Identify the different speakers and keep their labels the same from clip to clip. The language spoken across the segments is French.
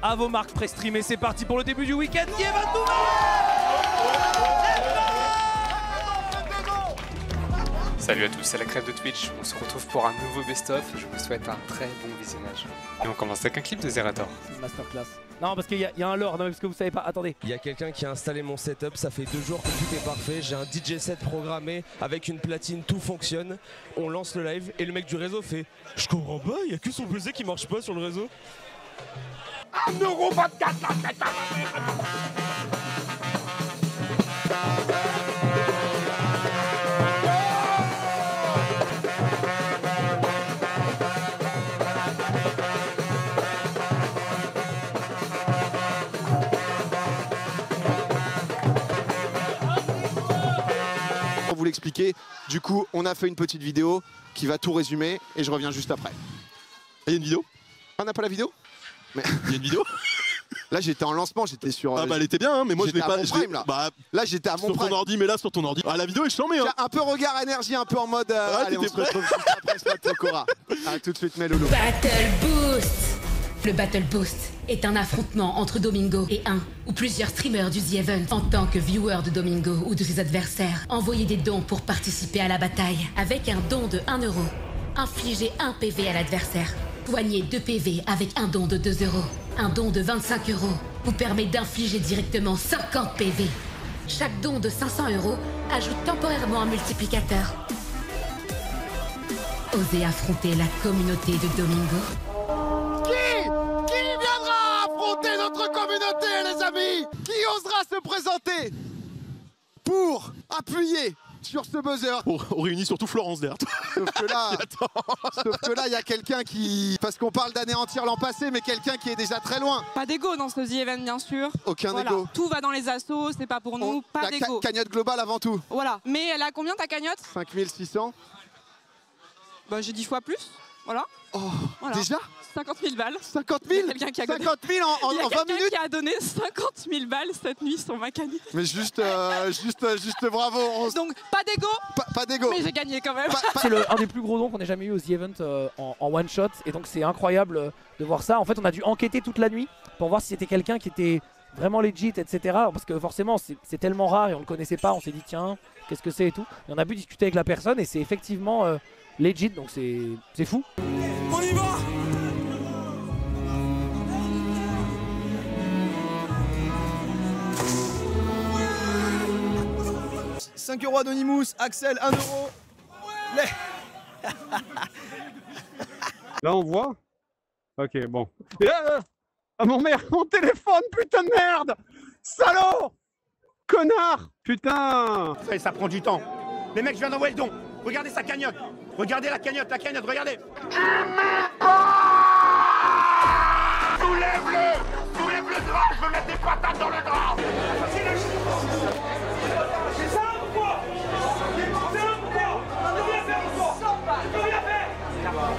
Speaker 1: à vos marques pré-stream. Et c'est parti pour le début du week-end.
Speaker 2: Salut à tous, c'est la crève de Twitch. On se retrouve pour un nouveau best-of. Je vous souhaite un très bon visionnage. Et on commence avec un clip de Zerator.
Speaker 1: C'est une masterclass. Non, parce qu'il y a un lore, non, parce que vous savez pas. Attendez.
Speaker 3: Il y a quelqu'un qui a installé mon setup, ça fait 2 jours que tout est parfait. J'ai un DJ set programmé avec une platine, tout fonctionne. On lance le live et le mec du réseau fait « Je comprends pas, il y a que son PC qui marche pas sur le réseau. »
Speaker 4: 1,24 €.
Speaker 5: Pour vous l'expliquer, du coup, on a fait une petite vidéo qui va tout résumer et je reviens juste après. Il y a une vidéo? On n'a pas la vidéo? Mais il y a une vidéo? Là j'étais en lancement, j'étais sur...
Speaker 6: Ah bah elle était bien, hein, mais moi je l'ai pas...
Speaker 5: Là,
Speaker 6: bah,
Speaker 5: là j'étais à mon
Speaker 6: sur ton
Speaker 5: prime.
Speaker 6: ordi, mais là sur ton ordi. Ah la vidéo est chambée hein.
Speaker 5: Un peu regard énergie, un peu en mode... allez, on se retrouve juste après ce Tokora. Ah, tout de suite, mets Loulou.
Speaker 7: Battle Boost. Le Battle Boost est un affrontement entre Domingo et un ou plusieurs streamers du The Event. En tant que viewer de Domingo ou de ses adversaires, envoyez des dons pour participer à la bataille. Avec un don de 1 €, infligez 1 PV à l'adversaire. Soignez 2 PV avec un don de 2 €. Un don de 25 € vous permet d'infliger directement 50 PV. Chaque don de 500 € ajoute temporairement un multiplicateur. Osez affronter la communauté de Domingo.
Speaker 5: Qui viendra affronter notre communauté, les amis? Qui osera se présenter pour appuyer sur ce buzzer?
Speaker 6: On réunit surtout Florence Dert.
Speaker 5: Sauf que là, il y a quelqu'un qui... Parce qu'on parle d'anéantir l'an passé, mais quelqu'un qui est déjà très loin.
Speaker 8: Pas d'ego dans ce The Event, bien sûr.
Speaker 5: Aucun ego.
Speaker 8: Tout va dans les assos, c'est pas pour nous, pas d'ego.
Speaker 5: Cagnotte globale avant tout.
Speaker 8: Voilà. Mais elle a combien ta cagnotte?
Speaker 5: 5600.
Speaker 8: Bah j'ai 10 fois plus. Voilà.
Speaker 5: Oh,
Speaker 8: voilà.
Speaker 5: Déjà
Speaker 8: 50 000 balles.
Speaker 5: 50 000?
Speaker 8: Il y a quelqu'un qui a
Speaker 5: 50 000 en 20 minutes?
Speaker 8: Qui a donné 50 000 balles cette nuit sur ma cagnotte.
Speaker 5: Mais juste bravo.
Speaker 8: Donc pas d'ego.
Speaker 5: Pas d'ego.
Speaker 8: Mais j'ai gagné quand même.
Speaker 1: C'est un des plus gros dons qu'on ait jamais eu au The Event en one shot. Et donc c'est incroyable de voir ça. En fait, on a dû enquêter toute la nuit pour voir si c'était quelqu'un qui était vraiment legit, etc. Parce que forcément, c'est tellement rare et on le connaissait pas. On s'est dit, tiens, qu'est-ce que c'est et tout. Et on a pu discuter avec la personne et c'est effectivement legit. Donc c'est fou.
Speaker 4: On y va!
Speaker 9: 5 € Anonymous, Axel 1 €. Ouais.
Speaker 10: Là on voit. Ok bon. Ah mon merde, mon téléphone, putain de merde! Salaud! Connard! Putain!
Speaker 4: Ça prend du temps. Les mecs, je viens d'envoyer le don. Regardez sa cagnotte. Regardez la cagnotte, regardez. Soulève-le! Soulève le drap, je veux mettre des patates dans le drap! C'est ça ou quoi? C'est ça ou quoi? Je peux rien faire encore! Je peux rien faire!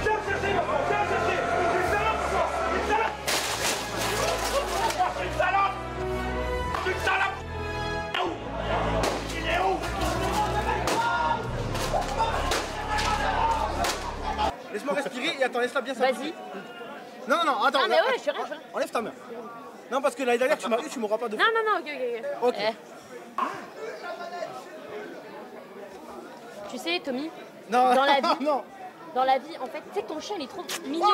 Speaker 4: Viens chercher maintenant, viens chercher! C'est ça ou quoi? C'est ça! C'est une salope! C'est une salope! Il est où?
Speaker 9: Laisse-moi respirer et attends, laisse-la bien ça.
Speaker 7: Vas-y.
Speaker 9: Non, attends.
Speaker 7: Ah mais ouais, je suis rien.
Speaker 9: Enlève ta main. Non, parce que l'année dernière, tu m'as eu, tu m'auras pas de...
Speaker 7: Non, ok.
Speaker 9: Ok.
Speaker 7: Tu sais, Tommy,
Speaker 9: Non,
Speaker 7: dans la vie,
Speaker 9: non.
Speaker 7: Dans la vie, en fait, tu sais que ton chien, il est trop mignon.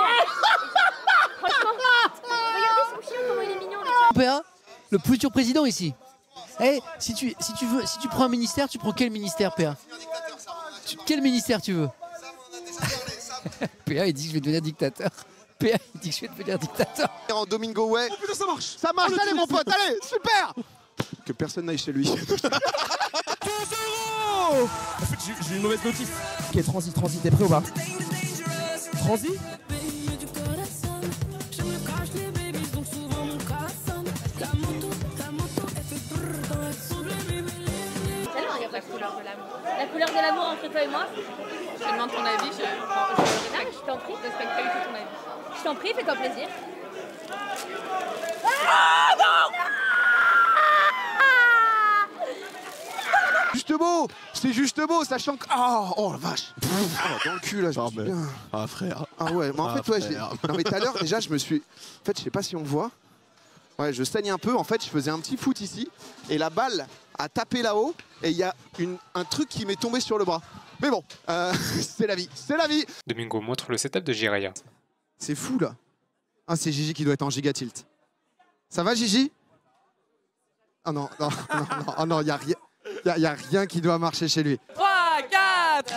Speaker 7: Franchement, regardez son chien, comment il est mignon.
Speaker 11: PA, le futur président ici. Eh, si tu prends un ministère, tu prends quel ministère, PA? Quel ministère tu veux? PA, il dit que je vais devenir dictateur. PA, il dit que je vais devenir dictateur.
Speaker 5: En Domingo Way.
Speaker 6: Oh putain ça marche!
Speaker 5: Ça marche, allez mon pote, allez, super! Que personne n'aille chez lui.
Speaker 6: 15 €! En fait j'ai une mauvaise notice.
Speaker 1: Ok, Transi, t'es prêt ou pas? Transi?
Speaker 7: La couleur de l'amour entre toi et moi. Je te demande ton avis, je t'en prie. Je respecte pas du tout ton avis. Je t'en prie, fais-toi plaisir. Ah non!
Speaker 5: Juste beau, c'est juste beau, sachant que... Oh la vache. Dans le cul là, j'en suis bien.
Speaker 6: Ah frère.
Speaker 5: Ah ouais, mais en fait, ouais, non mais tout à l'heure déjà je me suis... En fait, je sais pas si on voit, Ouais, je saigne un peu. En fait, je faisais un petit foot ici. Et la balle a tapé là-haut. Et il y a un truc qui m'est tombé sur le bras. Mais bon, c'est la vie. C'est la vie.
Speaker 2: Domingo montre le setup de Jiraya.
Speaker 5: C'est fou, là. Ah, c'est Gigi qui doit être en giga tilt. Ça va, Gigi? Ah non, non, non, non, oh non, il n'y a rien qui doit marcher chez lui.
Speaker 8: 3, 4.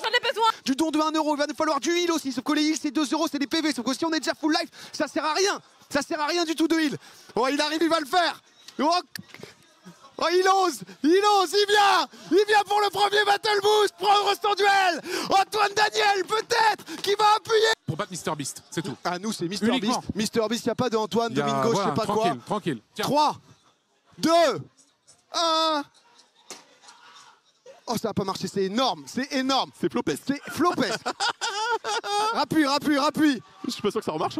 Speaker 12: J'en ai besoin.
Speaker 5: Du don de 1 €, il va nous falloir du heal aussi. Sauf que les heals c'est 2 €, c'est des PV. Sauf que si on est déjà full life, ça sert à rien. Ça sert à rien du tout de heal. Oh, il arrive, il va le faire. Oh, il ose, il vient pour le premier Battle Boost, prendre son duel. Antoine Daniel, peut-être, qui va appuyer.
Speaker 13: Pour battre MrBeast, c'est tout.
Speaker 5: Ah, nous, c'est MrBeast. MrBeast, il n'y a pas d'Antoine, Domingo,
Speaker 13: voilà,
Speaker 5: je sais pas
Speaker 13: tranquille,
Speaker 5: quoi.
Speaker 13: Tranquille.
Speaker 5: 3, 2, 1. Oh, ça n'a pas marché, c'est énorme, c'est énorme.
Speaker 6: C'est flopesque.
Speaker 5: C'est flopesque. Rappuie.
Speaker 6: Je suis pas sûr que ça remarche.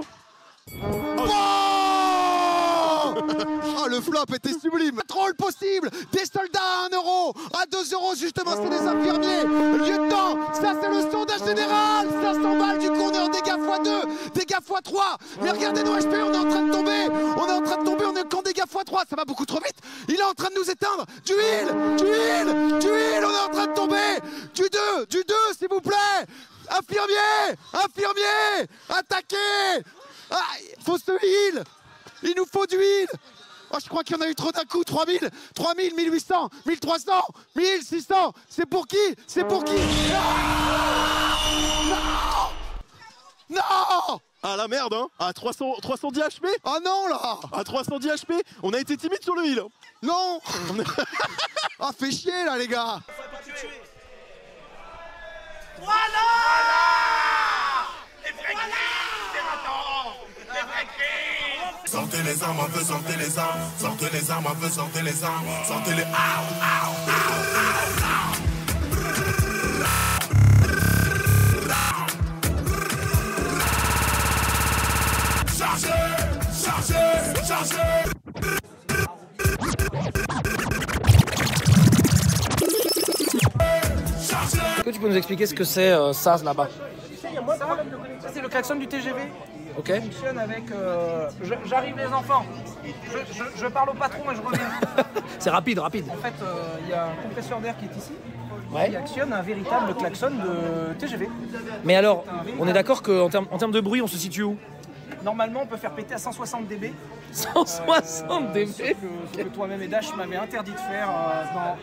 Speaker 5: Oh, le flop était sublime. Troll possible. Des soldats à 1 €. À 2 € justement, c'est des infirmiers. Lieutenant, ça c'est le sondage général. 500 balles du coup, on est en dégâts x2, dégâts x3. Mais regardez nos HP, on est en train de tomber. On est qu'en dégâts x3. Ça va beaucoup trop vite. Il est en train de nous éteindre. Du heal. On est en train de tomber. Du 2, s'il vous plaît. Infirmier, attaquez. Ah, faut se heal. Il nous faut du heal. Oh, je crois qu'il y en a eu trop d'un coup. 3000, 1800, 1300, 1600. C'est pour qui? Non.
Speaker 6: Ah la merde, hein. À 310 HP.
Speaker 5: Oh non, là.
Speaker 6: À 310 HP, on a été timide sur le heal.
Speaker 5: Non. Ah, fait chier là, les gars.
Speaker 4: Voilà. Les vrais cris, c'est maintenant. Les vrais cris.
Speaker 14: Sortez les armes, on veut sortez les armes. Sortez les armes, on veut sortez les armes. Sortez les Chargez.
Speaker 1: Est-ce que tu peux nous expliquer ce que c'est ça là-bas?
Speaker 15: Ça c'est le klaxon du TGV.
Speaker 1: Ok.
Speaker 15: Ça fonctionne avec. J'arrive les enfants. Je parle au patron et je reviens.
Speaker 1: C'est rapide.
Speaker 15: En fait, il y a un compresseur d'air qui est ici.
Speaker 1: Ouais.
Speaker 15: Qui actionne un véritable klaxon de TGV.
Speaker 1: Mais alors, on est d'accord qu'en termes de bruit, on se situe où?
Speaker 15: Normalement, on peut faire péter à 160 dB.
Speaker 1: 160 dB.
Speaker 15: Ce que toi-même et Dash m'avait interdit de faire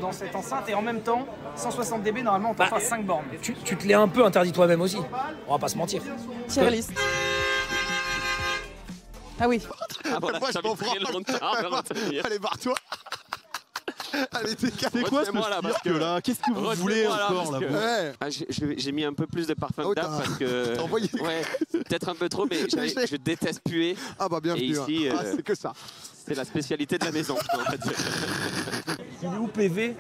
Speaker 15: dans cette enceinte. Et en même temps, 160 dB, normalement, on peut faire 5 bornes.
Speaker 1: Tu te l'es un peu interdit toi-même aussi. On va pas se mentir.
Speaker 8: Tier list. Ah oui.
Speaker 5: Ah, voilà, moi, je m'en Allez, barre-toi. Allez, t'es
Speaker 6: C'est quoi ce cirque là? Qu'est-ce que vous voulez encore là,
Speaker 5: ouais.
Speaker 16: J'ai mis un peu plus de parfum d'âme parce que. Ouais, peut-être un peu trop, mais je déteste puer.
Speaker 5: Ah bah bienvenue.
Speaker 16: Et ici,
Speaker 5: c'est que ça.
Speaker 16: C'est la spécialité de la maison. En fait.
Speaker 15: Il est où PV?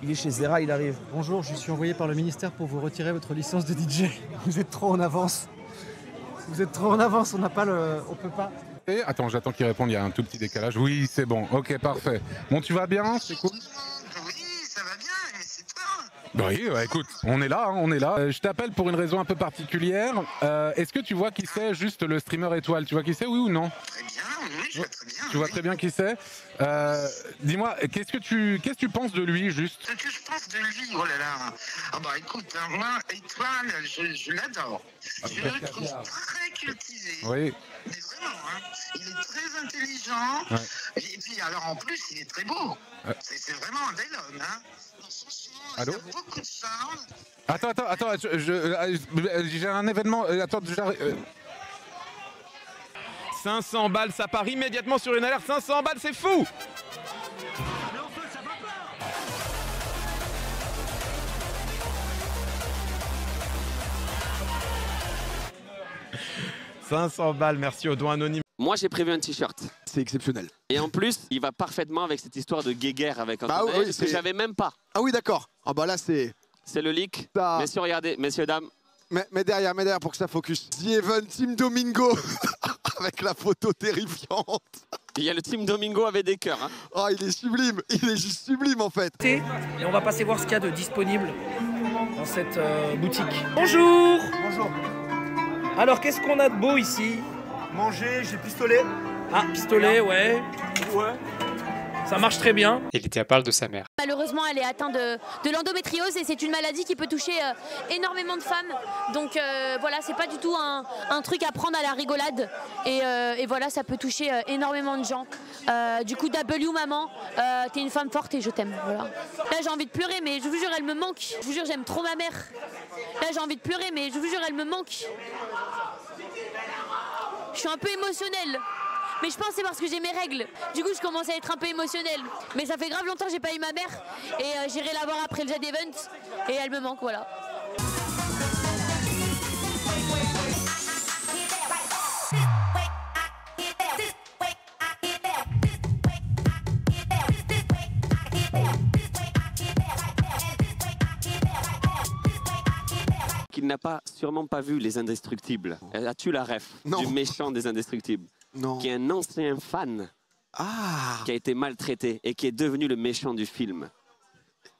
Speaker 15: Il est chez Zera, il arrive.
Speaker 17: Bonjour, je suis envoyé par le ministère pour vous retirer votre licence de DJ. Vous êtes trop en avance. On n'a pas le. On peut pas.
Speaker 13: Attends, j'attends qu'il réponde, il y a un tout petit décalage. Oui, c'est bon, ok, parfait. Bon, tu vas bien? C'est cool?
Speaker 14: Oui, ça va bien, et c'est toi?
Speaker 13: Oui, écoute, on est là. Je t'appelle pour une raison un peu particulière. Est-ce que tu vois qui c'est, juste le streamer étoile? Tu vois qui c'est, oui ou non?
Speaker 14: Très bien, oui, je vois très bien.
Speaker 13: Tu vois très bien qui c'est. Dis-moi, qu'est-ce que tu penses de lui, juste?
Speaker 14: Ce que je pense de lui, oh là là. Ah bah écoute, moi, Étoile, je l'adore. Je le trouve très cultivé.
Speaker 13: Oui.
Speaker 14: Mais vraiment, hein, il est très intelligent.
Speaker 13: Ouais.
Speaker 14: Et puis alors en plus, il est très beau.
Speaker 13: Ouais.
Speaker 14: C'est vraiment un bel homme, hein.
Speaker 13: Allô?
Speaker 14: Il a beaucoup de charme.
Speaker 13: Attends, j'ai un événement. Attends,
Speaker 3: 500 balles, ça part immédiatement sur une alerte. 500 balles, c'est fou! « 500 balles, merci au don anonyme. »
Speaker 16: Moi, j'ai prévu un t-shirt.
Speaker 5: C'est exceptionnel.
Speaker 16: Et en plus, il va parfaitement avec cette histoire de guéguerre avec un que j'avais même pas.
Speaker 5: Ah oui, d'accord. Ah bah là, c'est...
Speaker 16: C'est le leak.
Speaker 5: Ça...
Speaker 16: Messieurs, regardez, messieurs, dames.
Speaker 5: Mais derrière pour que ça focus. The Event Team Domingo avec la photo terrifiante.
Speaker 16: Il y a le team Domingo avec des cœurs. Hein.
Speaker 5: Oh, il est sublime, il est juste sublime en fait.
Speaker 15: Et on va passer voir ce qu'il y a de disponible dans cette boutique. Bonjour.
Speaker 9: Bonjour.
Speaker 15: Alors, qu'est-ce qu'on a de beau ici?
Speaker 9: Manger, j'ai pistolet.
Speaker 15: Ah, pistolet, ouais.
Speaker 9: Ouais.
Speaker 2: Ça marche très bien. Et Lydia parle de sa mère.
Speaker 12: Malheureusement, elle est atteinte de l'endométriose et c'est une maladie qui peut toucher énormément de femmes. Donc voilà, c'est pas du tout un truc à prendre à la rigolade. Et voilà, ça peut toucher énormément de gens. Du coup, W maman, t'es une femme forte et je t'aime. Voilà. Là, j'ai envie de pleurer, mais je vous jure, elle me manque. Je vous jure, j'aime trop ma mère. Là, j'ai envie de pleurer, mais je vous jure, elle me manque. Je suis un peu émotionnelle. Mais je pense que c'est parce que j'ai mes règles. Du coup, je commence à être un peu émotionnelle. Mais ça fait grave longtemps que j'ai pas eu ma mère. Et j'irai la voir après le Jet Event. Et elle me manque, voilà.
Speaker 16: Qu'il n'a sûrement pas vu Les Indestructibles. As-tu la ref du méchant des Indestructibles?
Speaker 5: Non.
Speaker 16: Qui est un ancien fan qui a été maltraité et qui est devenu le méchant du film.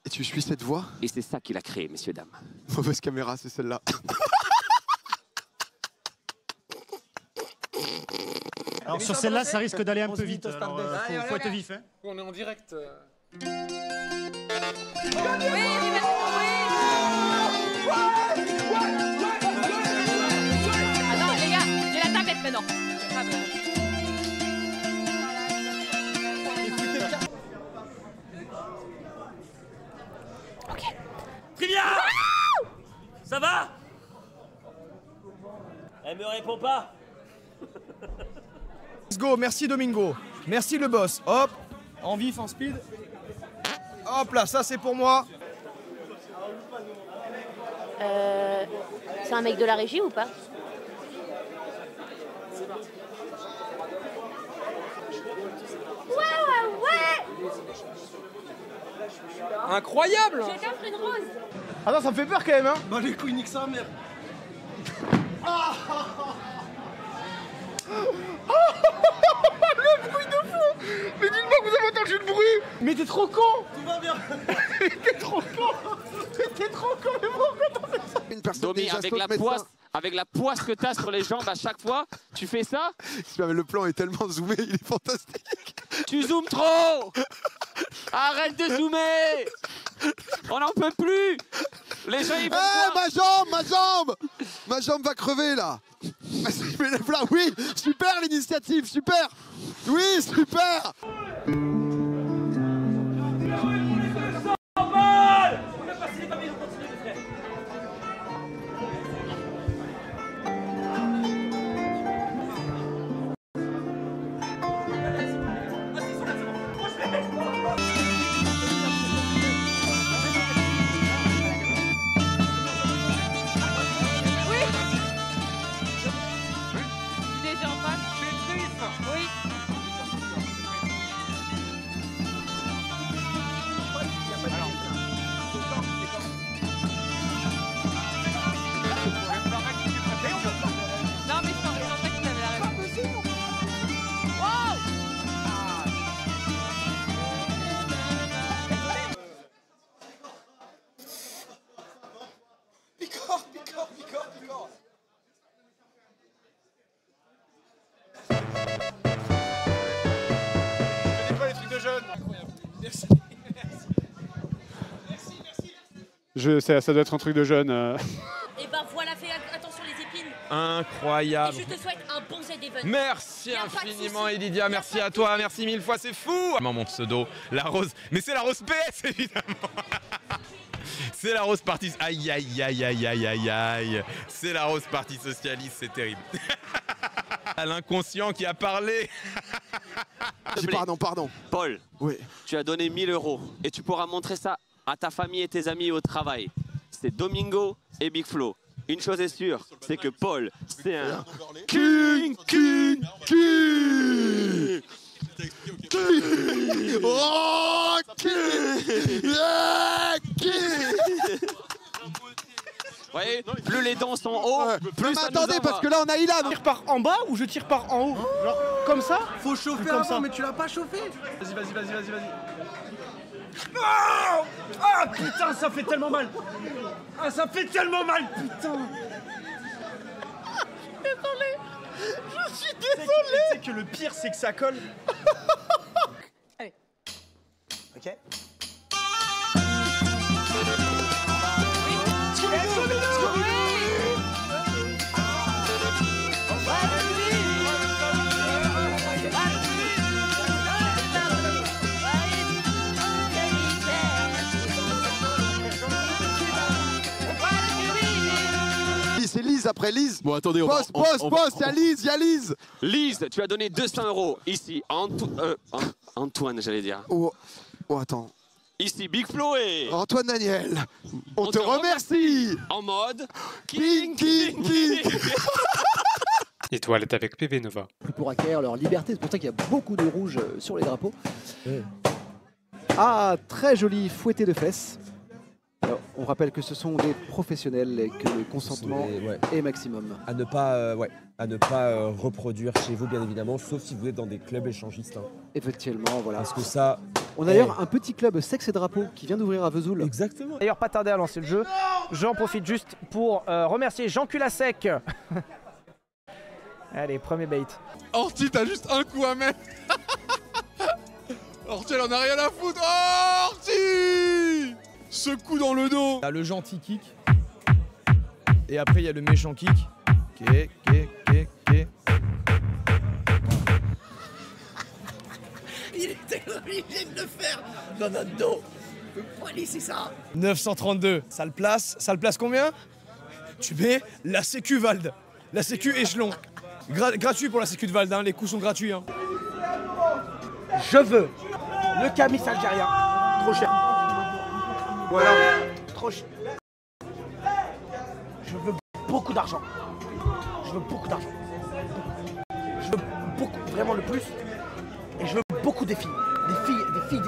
Speaker 5: Et tu suis cette voix?
Speaker 16: Et c'est ça qu'il a créé, messieurs, dames.
Speaker 5: Mauvaise caméra, c'est celle-là.
Speaker 17: Alors sur celle-là, ça risque d'aller un peu vite. Alors, faut être vif. Hein.
Speaker 2: On est en direct.
Speaker 12: Attends, les gars, j'ai la tablette maintenant.
Speaker 15: Ok. Trivia! Ça va? Elle me répond pas.
Speaker 9: Let's go, merci Domingo. Merci le boss. Hop, en vif, en speed. Hop là, ça c'est pour moi.
Speaker 12: C'est un mec de la régie ou pas? Ouais.
Speaker 15: Incroyable!
Speaker 12: Je t'offre une rose.
Speaker 9: Attends, ça me fait peur quand même, hein. Bah les couilles, nique sa mère. Le bruit de fou. Mais dites-moi que vous avez entendu le bruit. Mais t'es trop con. Tout va bien. T'es trop con. T'es trop con, mais pourquoi t'as fait ça?
Speaker 16: Domi, avec la poisse que t'as sur les jambes à chaque fois, tu fais ça?
Speaker 5: Le plan est tellement zoomé, il est fantastique.
Speaker 16: Tu zoomes trop. Arrête de zoomer. On n'en peut plus. Les gens, ils veulent voir.
Speaker 5: Ma jambe va crever là. Mais là, oui, super l'initiative, super. Oui, super.
Speaker 10: Ça doit être un truc de jeune.
Speaker 12: Et ben voilà, fais attention les épines.
Speaker 3: Incroyable.
Speaker 12: Et je te souhaite un bon Jet Event.
Speaker 3: Merci infiniment Lydia, merci à toi, merci mille fois, c'est fou. Mon pseudo, la rose, mais c'est la rose PS évidemment. C'est la rose partie, aïe aïe aïe aïe aïe aïe aïe. C'est la rose partie socialiste, c'est terrible. À l'inconscient qui a parlé.
Speaker 5: Pardon.
Speaker 16: Paul,
Speaker 5: oui.
Speaker 16: Tu as donné 1000 € et tu pourras montrer ça à ta famille et tes amis au travail. C'est Domingo et Big Flo. Une chose est sûre, c'est que Paul, c'est un
Speaker 5: King. Oh, King.
Speaker 16: voyez, plus les dents sont hauts, plus ça nous
Speaker 5: attendez, parce
Speaker 16: envoie.
Speaker 5: que là on a Ilan.
Speaker 9: Je tire par en bas ou je tire par en haut? Genre comme ça?
Speaker 17: Faut chauffer
Speaker 9: comme
Speaker 17: avant,
Speaker 9: ça.
Speaker 17: mais tu l'as pas chauffé.
Speaker 9: Vas-y. Ah putain, ça fait tellement mal. Ah, ça fait tellement mal, putain. Désolé. Je suis désolé. Tu sais que le pire, c'est que ça colle.
Speaker 8: Allez.
Speaker 9: Ok.
Speaker 5: C'est Lise après Lise.
Speaker 6: Bon, attendez, on
Speaker 5: Poste, il y a Lise.
Speaker 16: Lise, tu as donné 200 € ici. Antoine, j'allais dire.
Speaker 5: Oh, attends.
Speaker 16: Ici, Big Flo et...
Speaker 5: Antoine Daniel, on te remercie.
Speaker 16: En mode...
Speaker 5: King.
Speaker 2: Étoile est avec PV Nova.
Speaker 18: Pour acquérir leur liberté, c'est pour ça qu'il y a beaucoup de rouge sur les drapeaux. Ah, très joli fouetté de fesses. Alors, on rappelle que ce sont des professionnels et que le consentement est maximum.
Speaker 3: À ne pas, reproduire chez vous, bien évidemment, sauf si vous êtes dans des clubs échangistes. Hein.
Speaker 18: Effectivement, voilà.
Speaker 3: Parce que ça...
Speaker 18: On a d'ailleurs un petit club sexe et drapeau qui vient d'ouvrir à Vesoul.
Speaker 3: Exactement.
Speaker 15: D'ailleurs, pas tarder à lancer le jeu. J'en profite juste pour remercier Jean Culasec. Allez, premier bait.
Speaker 13: Orti, t'as juste un coup à mettre. Orti, elle en a rien à foutre. Oh, Orti! Ce coup dans le dos.
Speaker 3: T'as le gentil kick. Et après, il y a le méchant kick. Ok.
Speaker 9: Il était obligé de le faire dans notre dos. Je peux pas laisser ça.
Speaker 3: 932. Ça le place combien? Tu mets la sécu Vald. La sécu échelon. Gratuit pour la sécu de Vald, hein. Les coups sont gratuits. Hein.
Speaker 9: Je veux le camis algérien. Trop cher. Voilà. Trop cher. Je veux beaucoup d'argent. Je veux beaucoup, vraiment le plus. Et je veux beaucoup des filles. Des filles.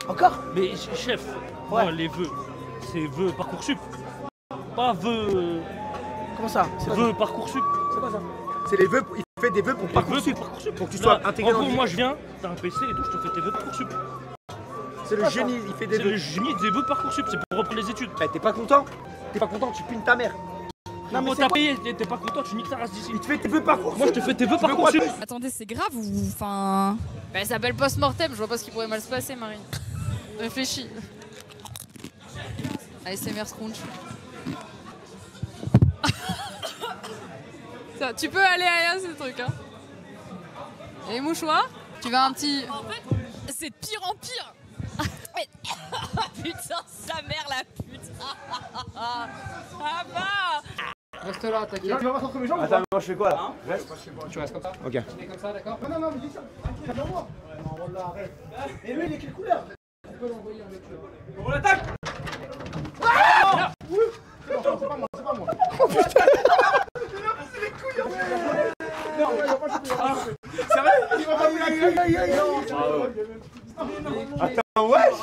Speaker 9: Encore?
Speaker 19: Mais chef, moi les vœux, c'est vœux Parcoursup. Pas vœux...
Speaker 9: Comment ça?
Speaker 19: C'est vœux Parcoursup.
Speaker 9: C'est quoi ça? C'est les vœux, il fait des vœux pour Parcoursup. Pour que tu sois intégré
Speaker 19: en
Speaker 9: dans
Speaker 19: gros,
Speaker 9: le...
Speaker 19: moi je viens, t'as un PC et tout, je te fais tes vœux Parcoursup.
Speaker 9: C'est le génie, il fait des vœux.
Speaker 19: C'est le génie des vœux Parcoursup, c'est pour reprendre les études.
Speaker 9: T'es pas content? T'es pas content, tu pines ta mère.
Speaker 19: Non mais t'as payé, t'es pas content, tu niques ta race d'ici.
Speaker 9: Il te fait tes vœux Parcoursup.
Speaker 19: Moi je te fais tes vœux Parcoursup.
Speaker 20: Attendez, c'est grave ou... Enfin... Bah, elle s'appelle post-mortem, je vois pas ce qui pourrait mal se passer, Marine. Réfléchis. ASMR Scrunch. Ça, tu peux aller à ce truc, hein. Et les mouchoirs? Tu veux un petit... En fait, c'est de pire en pire. Putain, sa mère la pute. Ah bah.
Speaker 9: Reste là, t'inquiète. Tu vas voir entre mes jambes. Attends, moi je fais quoi là? Reste.
Speaker 19: Tu restes comme ça?
Speaker 9: Ok.
Speaker 19: Tu mets comme ça, d'accord?
Speaker 9: Non, mais dis ça. Viens voir. Non, là, arrête. Et lui, il est quelle couleur? On peut l'envoyer avec le... On l'attaque. Ah oui. C'est pas moi, c'est pas moi. Oh putain. C'est les couilles. Non, il va pas jouer. Sérieux? Il va pas jouer. Attends, wesh.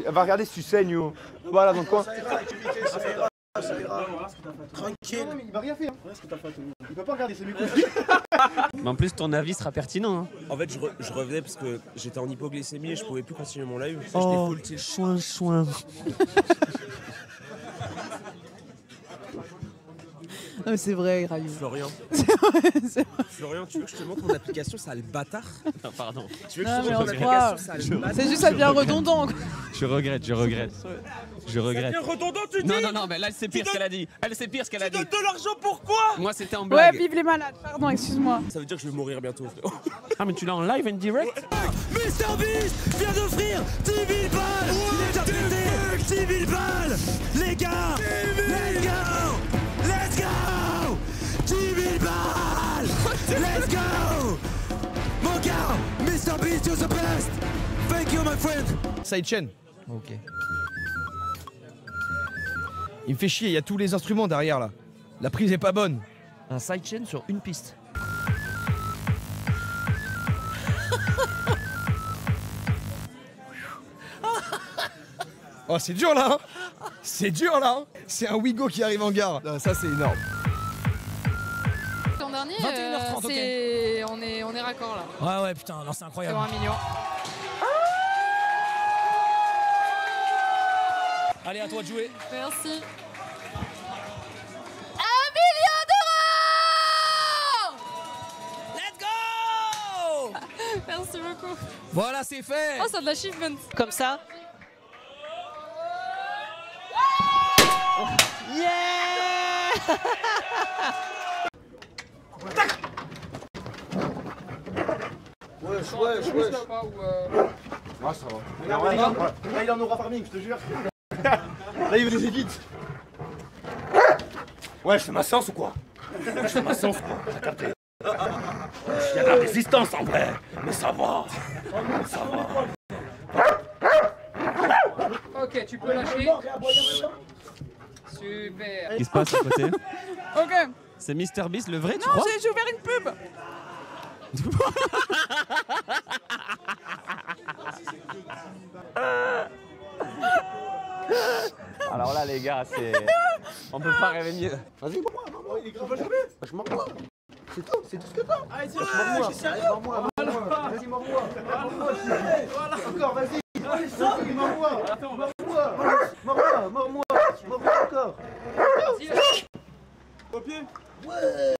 Speaker 9: Va regarder si tu saignes ou... Voilà, dans le coin. Tranquille. Non, mais il va rien faire. Il peut pas regarder, c'est lui.
Speaker 16: Mais en plus, ton avis sera pertinent. Hein.
Speaker 3: En fait, je revenais parce que j'étais en hypoglycémie et je pouvais plus continuer mon live.
Speaker 11: Oh,
Speaker 3: J'étais
Speaker 11: chouin. Non mais c'est vrai, Rayou.
Speaker 3: Florian.
Speaker 11: C'est vrai.
Speaker 3: Florian, tu veux que je te montre mon application, ça a le bâtard? Non, pardon. Tu veux que
Speaker 11: Non,
Speaker 3: je te
Speaker 11: mais
Speaker 3: montre
Speaker 11: on
Speaker 3: mon
Speaker 11: croit.
Speaker 3: application, ça a le bâtard?
Speaker 11: C'est juste, ça devient redondant. Quoi.
Speaker 16: Je regrette. Je regrette.
Speaker 9: redondant, tu dis?
Speaker 16: Non, mais là, c'est pire ce qu'elle a dit. Elle, c'est pire ce qu'elle a dit.
Speaker 9: Tu donnes de l'argent pourquoi?
Speaker 16: Moi, c'était en
Speaker 20: Ouais,
Speaker 16: blague.
Speaker 20: vive les malades. Pardon, excuse-moi.
Speaker 3: Ça veut dire que je vais mourir bientôt.
Speaker 16: Ah, mais tu l'as en live and direct?
Speaker 9: Mr Beast vient d'offrir 10 000 balles. Il est interprété 10 000 balles. Les gars, let's go 10 000 balles. Let's go. Mon gars, Mr Beast, you're the best. Thank you, my friend.
Speaker 3: Sidechain.
Speaker 11: Ok.
Speaker 3: Il me fait chier, il y a tous les instruments derrière là. La prise est pas bonne.
Speaker 11: Un sidechain sur une piste.
Speaker 3: Oh, c'est dur là, hein. C'est dur là, hein.
Speaker 21: C'est un Wigo qui arrive en gare. Non, ça, c'est énorme.
Speaker 20: L'an dernier,
Speaker 1: 21h30,
Speaker 20: c'est... on est raccord là.
Speaker 1: Ouais, putain, non, c'est incroyable.
Speaker 20: Sur 1 million.
Speaker 1: Allez, à toi de jouer.
Speaker 20: Merci.
Speaker 12: 1 million d'euros!
Speaker 1: Let's go!
Speaker 20: Merci beaucoup.
Speaker 1: Voilà, c'est fait.
Speaker 20: Oh, c'est de l'achievement.
Speaker 12: Comme ça.
Speaker 1: Yeah!
Speaker 9: Wesh. Ouais, ça va. Là, il en aura farming, je te jure. Là, il veut des édits. Ouais, je fais ma séance ou quoi? Je fais ma séance ou quoi? J'ai capté. Il y a de la résistance en vrai, mais ça va. Ça va.
Speaker 20: Ok, tu peux lâcher. Super.
Speaker 16: Qu'est-ce qui se passe à côté?
Speaker 20: Ok.
Speaker 16: C'est MrBeast le vrai, tu
Speaker 20: Non,
Speaker 16: crois?
Speaker 20: j'ai ouvert une pub.
Speaker 16: Alors là, les gars, c'est. On peut pas rêver mieux.
Speaker 9: Vas-y, maman, il est grave jamais. Je m'en moi. C'est tout ce que t'as.
Speaker 1: Allez, c'est
Speaker 9: je suis sérieux. Vas-y, mors-moi. Encore, vas-y. Vas-y, mors-moi. Mors-moi encore.
Speaker 10: Au pied.
Speaker 9: Ouais.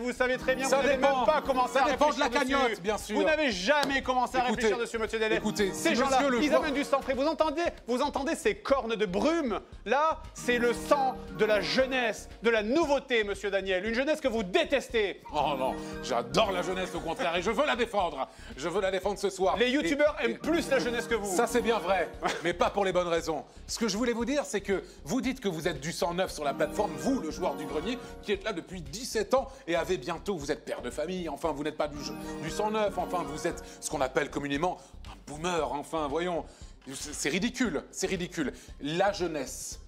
Speaker 10: Vous savez très bien,
Speaker 9: Ça
Speaker 10: vous n'avez
Speaker 9: dépend.
Speaker 10: même pas commencé à
Speaker 9: Ça dépend
Speaker 10: réfléchir
Speaker 9: de la
Speaker 10: dessus.
Speaker 9: cagnotte, bien sûr.
Speaker 10: Vous n'avez jamais commencé à réfléchir dessus, monsieur Delay.
Speaker 6: Écoutez,
Speaker 10: ces
Speaker 6: si
Speaker 10: gens-là,
Speaker 6: monsieur le
Speaker 10: ils
Speaker 6: voit-
Speaker 10: amènent du sang frais. Vous entendez ces cornes de brume? Là, c'est le sang de la jeunesse, de la nouveauté, monsieur Daniel. Une jeunesse que vous détestez.
Speaker 6: Oh non, j'adore la jeunesse au contraire et je veux la défendre. Je veux la défendre ce soir.
Speaker 10: Les youtubeurs aiment plus la jeunesse que vous.
Speaker 6: Ça c'est bien vrai, mais pas pour les bonnes raisons. Ce que je voulais vous dire, c'est que vous dites que vous êtes du sang neuf sur la plateforme, vous, le joueur du grenier, qui êtes là depuis 17 ans et avez bientôt, vous êtes père de famille, enfin vous n'êtes pas du sang neuf, enfin vous êtes ce qu'on appelle communément un boomer, enfin voyons. C'est ridicule, c'est ridicule. La jeunesse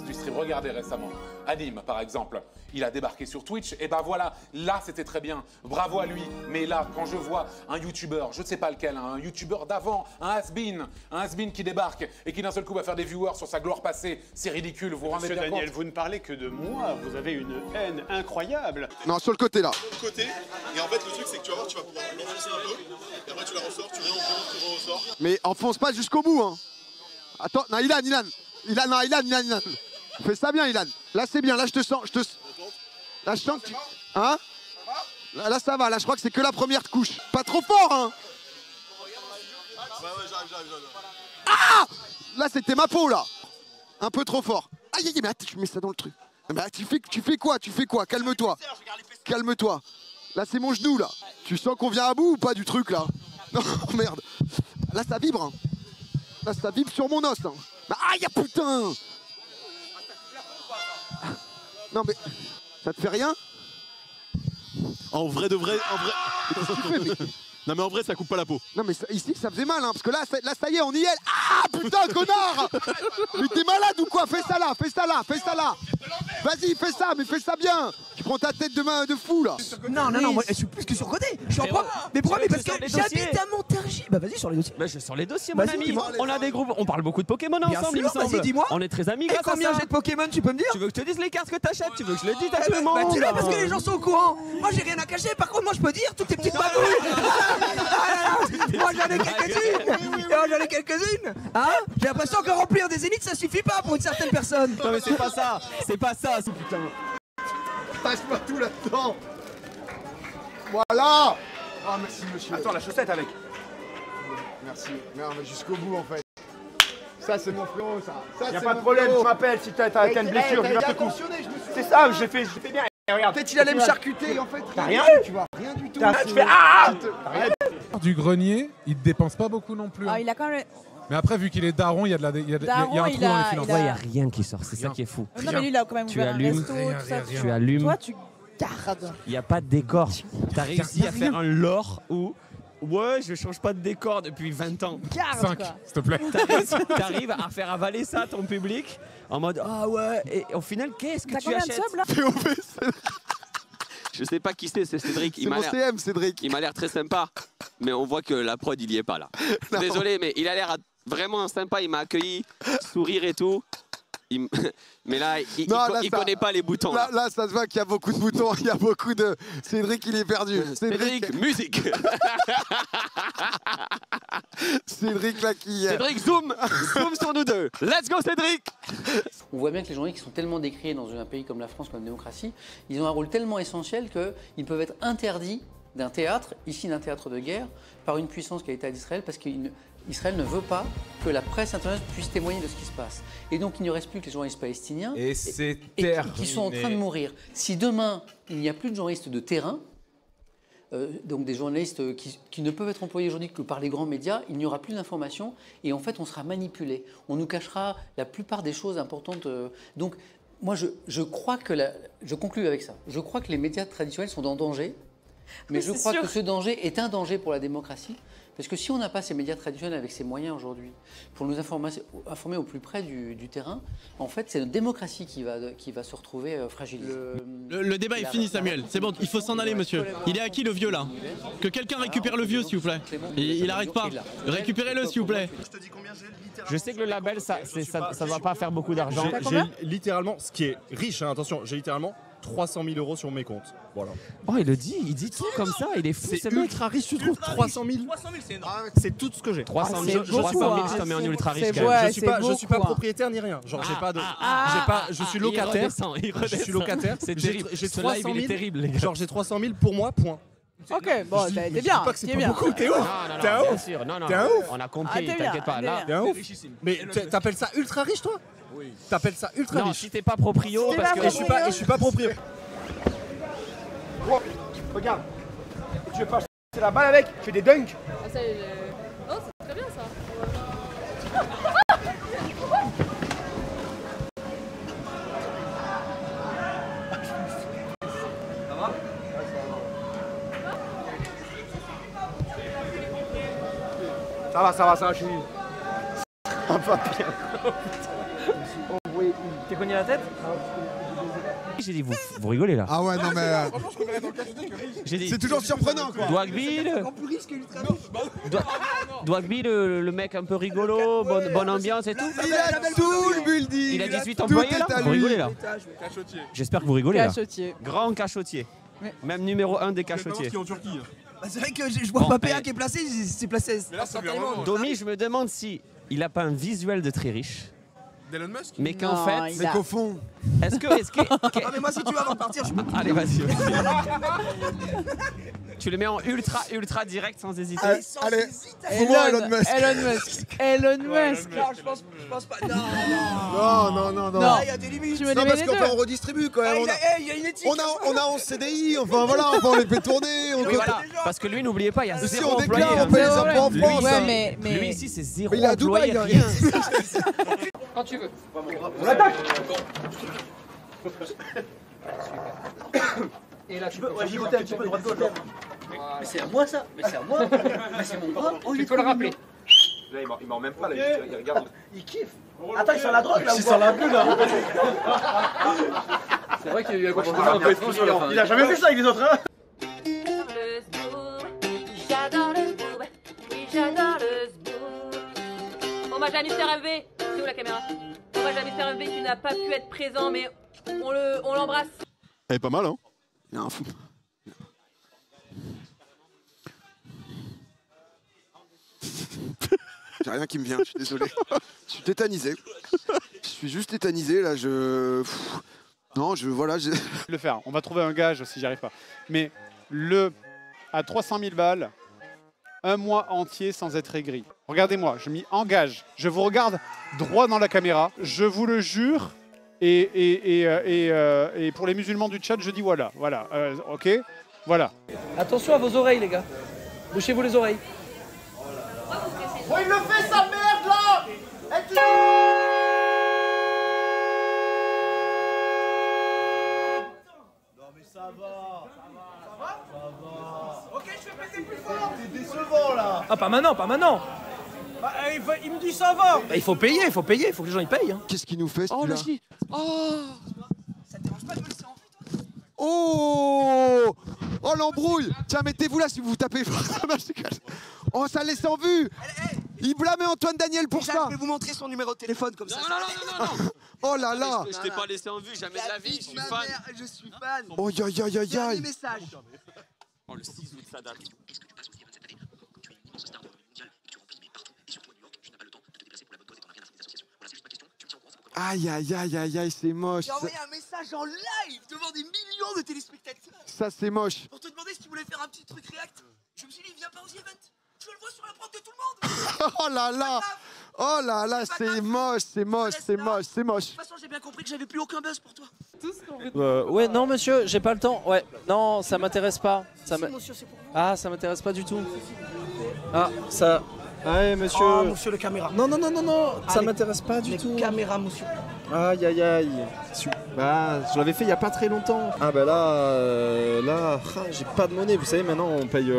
Speaker 6: du stream, regardez récemment, Anime par exemple, il a débarqué sur Twitch, et ben voilà, là c'était très bien, bravo à lui, mais là quand je vois un youtubeur, je ne sais pas lequel, un youtubeur d'avant, un has-been qui débarque et qui d'un seul coup va faire des viewers sur sa gloire passée, c'est ridicule, vous vous rendez
Speaker 10: Monsieur
Speaker 6: bien
Speaker 10: Daniel,
Speaker 6: compte?
Speaker 10: vous ne parlez que de moi, vous avez une haine incroyable.
Speaker 5: Non, sur le côté là.
Speaker 6: Côté, et en fait le truc c'est que tu vas voir, tu vas pouvoir l'enfoncer un peu, et après tu la ressors, tu ressors.
Speaker 5: Mais enfonce pas jusqu'au bout, hein. Attends, non, Ilan. Fais ça bien, Ilan. Là, c'est bien. Là, je te sens. Là, je sens que tu. Hein? Là, ça va. Là, je crois que c'est que la première couche. Pas trop fort, hein?
Speaker 6: Ouais, j'arrive.
Speaker 5: Ah! Là, c'était ma peau, là. Un peu trop fort. Aïe, mais attends, tu mets ça dans le truc. Mais tu fais quoi? Calme-toi. Calme-toi. Là, c'est mon genou, là. Tu sens qu'on vient à bout ou pas du truc, là? Non, merde. Là, ça vibre, hein. Là, ça vibre sur mon os, hein. Aïe, putain! Non, mais ça te fait rien?
Speaker 6: En vrai de vrai, Non mais en vrai ça coupe pas la peau.
Speaker 5: Non mais ici ça faisait mal hein, parce que là ça y est on y est. Ah putain connard. Mais t'es malade ou quoi? Fais ça là. Vas-y fais ça, mais fais ça bien. Tu prends ta tête de main de fou là.
Speaker 21: Non, moi je suis plus que surcodé. Je suis en problème. Mais pourquoi? Mais parce que j'habite à Montargis. Bah vas-y sur les dossiers.
Speaker 16: Bah je sors les dossiers, mon
Speaker 21: Vas-y,
Speaker 16: ami.
Speaker 21: dis-moi.
Speaker 16: On a des groupes, on parle beaucoup de Pokémon
Speaker 21: Bien
Speaker 16: ensemble,
Speaker 21: sûr,
Speaker 16: il me semble.
Speaker 21: vas-y, dis-moi.
Speaker 16: On est très amis
Speaker 21: Et
Speaker 16: grâce à
Speaker 21: combien
Speaker 16: ça.
Speaker 21: j'ai de Pokémon, tu peux me dire?
Speaker 16: Tu veux que je te dise les cartes que t'achètes? Tu veux que je le dise à tout le monde?
Speaker 21: Bah dis-le parce que les gens sont au courant. Moi j'ai rien à cacher. Par contre moi je peux dire toutes tes petites magouilles. Moi j'en ai quelques-unes. Hein? J'ai l'impression que remplir des zéniths ça suffit pas pour une certaine personne.
Speaker 16: Non mais c'est pas ça.
Speaker 21: Putain.
Speaker 5: Passe-moi tout là-dedans. Voilà. Oh merci monsieur.
Speaker 9: Attends, la chaussette avec.
Speaker 5: Merci. Mais jusqu'au bout en fait. Ça c'est mon frérot ça.
Speaker 9: Y'a pas de problème, tu m'appelles si t'as une blessure, je viens te couper. C'est ça, j'ai fait bien. Regarde.
Speaker 5: Peut-être il allait me charcuter en fait.
Speaker 9: T'as rien
Speaker 5: tu vois. Rien du tout.
Speaker 9: Tu fais ah.
Speaker 13: Du grenier, il dépense pas beaucoup non plus.
Speaker 8: Ah, il a quand même.
Speaker 13: Mais après, vu qu'il est daron, il y a un trou dans les finances.
Speaker 16: Il y a rien qui sort, c'est ça qui est fou.
Speaker 8: Non, mais lui, il a quand même
Speaker 16: Tu
Speaker 8: ouvert un
Speaker 16: allumes,
Speaker 8: resto, tout ça.
Speaker 16: tu allumes.
Speaker 8: Toi, tu gardes.
Speaker 16: Il n'y a pas de décor. T'as réussi à faire un lore où ouais, je change pas de décor depuis 20 ans.
Speaker 8: Garde,
Speaker 13: 5,
Speaker 8: quoi.
Speaker 13: s'il te plaît.
Speaker 16: T'arrives à faire avaler ça à ton public en mode ah ouais. Et au final, qu'est-ce que
Speaker 8: T'as
Speaker 16: tu
Speaker 8: combien de
Speaker 16: achètes?
Speaker 8: subs, là?
Speaker 16: Je sais pas qui c'est Cédric.
Speaker 5: C'est mon CM Cédric.
Speaker 16: Il m'a l'air très sympa, mais on voit que la prod il y est pas là. Désolé, mais il a l'air vraiment sympa. Il m'a accueilli, sourire et tout. Mais là, il connaît pas les boutons.
Speaker 5: Là, ça se voit qu'il y a beaucoup de boutons. Il y a beaucoup de. Cédric, il est perdu.
Speaker 16: Cédric, musique.
Speaker 5: Cédric, là, qui.
Speaker 16: Cédric, zoom sur nous deux. Let's go, Cédric.
Speaker 11: On voit bien que les journalistes qui sont tellement décriés dans un pays comme la France, comme la démocratie, ils ont un rôle tellement essentiel qu'ils peuvent être interdits d'un théâtre, ici d'un théâtre de guerre, par une puissance qui a été à Israël, parce qu'Israël ne veut pas que la presse internationale puisse témoigner de ce qui se passe. Et donc il ne reste plus que les journalistes palestiniens qui sont en train de mourir. Si demain, il n'y a plus de journalistes de terrain, donc des journalistes qui ne peuvent être employés aujourd'hui que par les grands médias, il n'y aura plus d'informations et en fait on sera manipulé. On nous cachera la plupart des choses importantes. Donc moi je crois que, je conclue avec ça, je crois que les médias traditionnels sont en danger, mais je crois que ce danger est un danger pour la démocratie. Parce que si on n'a pas ces médias traditionnels avec ces moyens aujourd'hui pour nous informer au plus près du terrain, en fait, c'est notre démocratie qui va se retrouver fragilisée.
Speaker 7: Le débat est fini, Samuel. C'est bon, il faut s'en aller, monsieur. Il est à qui le vieux là? Que quelqu'un récupère le vieux, s'il vous plaît. Il n'arrête pas. Récupérez-le, s'il vous plaît.
Speaker 22: Je sais que le label, ça ne va pas faire beaucoup d'argent.
Speaker 23: J'ai littéralement, ce qui est riche, hein, attention, j'ai littéralement 300 000 € sur mes comptes. Voilà.
Speaker 22: Oh, il dit tout comme ça, il est fou.
Speaker 23: C'est ultra riche, tu trouves 300 000? C'est tout ce que j'ai.
Speaker 22: 300 000, je te mets en ultra riche.
Speaker 23: Je suis pas propriétaire ni rien. Genre, j'ai pas de. Je suis locataire. Je suis locataire.
Speaker 22: C'est terrible.
Speaker 23: J'ai
Speaker 22: Ce live,
Speaker 23: 300
Speaker 22: il est
Speaker 23: 000.
Speaker 22: terrible, les gars.
Speaker 23: Genre, j'ai 300 000 pour moi, point.
Speaker 8: Ok, bon, t'es bien.
Speaker 23: Je dis pas que c'est pas beaucoup, t'es ouf. T'es un ouf.
Speaker 22: T'es
Speaker 23: un ouf.
Speaker 22: On a compris, t'inquiète pas.
Speaker 23: T'es un ouf. Mais t'appelles ça ultra riche, toi? Oui. T'appelles ça ultra riche?
Speaker 22: Non, si t'es pas proprio, parce que.
Speaker 23: Et je suis pas proprio.
Speaker 9: Oh, regarde, tu veux pas c'est la balle avec, je fais des dunks.
Speaker 20: Ah, ça, oh, c'est très bien ça.
Speaker 9: Ça va, je suis un papier.
Speaker 15: T'es cogné la tête?
Speaker 22: J'ai dit, vous rigolez là.
Speaker 5: Ah ouais, non mais. C'est toujours surprenant quoi.
Speaker 22: Dwagby, le mec un peu rigolo, bonne ambiance et tout.
Speaker 5: Il a tout le building.
Speaker 22: Il a 18 employés là. Vous rigolez là. J'espère que vous rigolez là. Grand cachotier. Même numéro 1 des cachotiers.
Speaker 21: C'est vrai que je vois pas PA qui est placé, c'est placé.
Speaker 22: Domi, je me demande si il a pas un visuel de très riche.
Speaker 23: D'Elon Musk?
Speaker 22: Mais qu'en fait.
Speaker 5: Mais qu'au fond.
Speaker 22: Est-ce que.
Speaker 21: Ah, mais moi, si tu veux, avant de partir, je peux.
Speaker 22: Allez, vas-y. Tu le mets en ultra direct sans hésiter.
Speaker 5: Allez, fous-moi Elon Musk.
Speaker 8: Elon Musk.
Speaker 21: Non, je pense pas. Non.
Speaker 5: Non,
Speaker 21: il y a des limites.
Speaker 5: Non, parce qu'enfin on redistribue quand même.
Speaker 21: Il y a une éthique.
Speaker 5: On a 11 CDI, enfin voilà, on les fait tourner.
Speaker 22: Oui, voilà. Parce que lui, n'oubliez pas, il y a
Speaker 5: si
Speaker 22: zéro
Speaker 5: on
Speaker 22: employé.
Speaker 5: déclare, on paye les impôts en France.
Speaker 8: Ouais, mais...
Speaker 22: Lui ici, c'est zéro
Speaker 5: Il est à
Speaker 22: employé,
Speaker 5: Dubaï,
Speaker 22: rien.
Speaker 15: Quand tu veux.
Speaker 9: On attaque.
Speaker 15: Et là, tu
Speaker 9: peux gigoter un petit peu droite gauche.
Speaker 15: Mais c'est à moi ça. Mais c'est à moi. Mais c'est mon bras. Tu peux le rappeler.
Speaker 23: Là, il mord même pas, là, il regarde.
Speaker 9: Il kiffe. Attends, il sent la drogue là ou
Speaker 15: Il
Speaker 9: quoi?
Speaker 15: sent la queue là. C'est vrai qu'il y a eu un comportement un peu étrange.
Speaker 9: Il a jamais fait ça avec les autres, hein?
Speaker 12: J'adore le zboob, oui j'adore le zboob. Hommage à Mister MV, c'est où la caméra? Hommage à Mister MV qui n'a pas pu être présent mais on l'embrasse.
Speaker 5: Elle est pas mal, hein? Il y a un fou. J'ai rien qui me vient, je suis désolé. Je suis tétanisé. Je suis juste tétanisé, là, Non, voilà, je...
Speaker 10: Le faire, on va trouver un gage si j'y arrive pas. Mais à 300 000 balles, un mois entier sans être aigri. Regardez-moi, je m'y engage. Je vous regarde droit dans la caméra. Je vous le jure. Et pour les musulmans du chat, je dis voilà. Ok. Voilà.
Speaker 15: Attention à vos oreilles, les gars. Bouchez-vous les oreilles.
Speaker 9: Oh, il le fait sa merde là! Non mais ça va. Ok, je fais péter plus fort. T'es décevant là.
Speaker 15: Ah, pas maintenant.
Speaker 9: Bah, il me dit ça va.
Speaker 15: Bah, il faut payer, il faut que les gens y payent. Hein.
Speaker 5: Qu'est-ce qu'il nous fait
Speaker 22: Oh, le
Speaker 5: celui-là?
Speaker 22: ski. Oh.
Speaker 21: Ça te dérange pas de me laisser en fait, toi?
Speaker 5: Oh l'embrouille. Tiens, mettez-vous là si vous vous tapez. Oh, ça laisse en vue. Il blâmait Antoine Daniel pour ça.
Speaker 21: Je vais vous montrer son numéro de téléphone comme ça.
Speaker 16: Non.
Speaker 5: Oh là là.
Speaker 16: Je t'ai pas laissé en vue, jamais de la vie, je suis fan.
Speaker 21: Je suis fan.
Speaker 5: Oh aïe.
Speaker 21: Dernier message.
Speaker 16: Oh, le 6 août, ça date.
Speaker 5: Aïe, c'est moche.
Speaker 21: J'ai envoyé un message en live devant des millions de téléspectateurs.
Speaker 5: Ça, c'est moche.
Speaker 21: Pour te demander si tu voulais faire un petit truc react. Je me suis dit, viens pas aux events. Je le vois sur la prod de tout le monde.
Speaker 5: Oh là là, c'est moche.
Speaker 21: De toute façon, j'ai bien compris que j'avais plus aucun buzz pour toi.
Speaker 22: Ouais, non, monsieur, j'ai pas le temps. Ouais, non, ça m'intéresse pas.
Speaker 21: Monsieur, c'est pour vous.
Speaker 22: Ah, ça m'intéresse pas du tout. Ah, ça. Ouais, monsieur.
Speaker 21: Oh, monsieur le caméra.
Speaker 22: Non, ça
Speaker 21: Allez,
Speaker 22: m'intéresse pas du tout.
Speaker 21: Caméra, monsieur.
Speaker 22: Aïe. Bah, je l'avais fait il y a pas très longtemps. Ah bah là, j'ai pas de monnaie. Vous savez, maintenant on paye.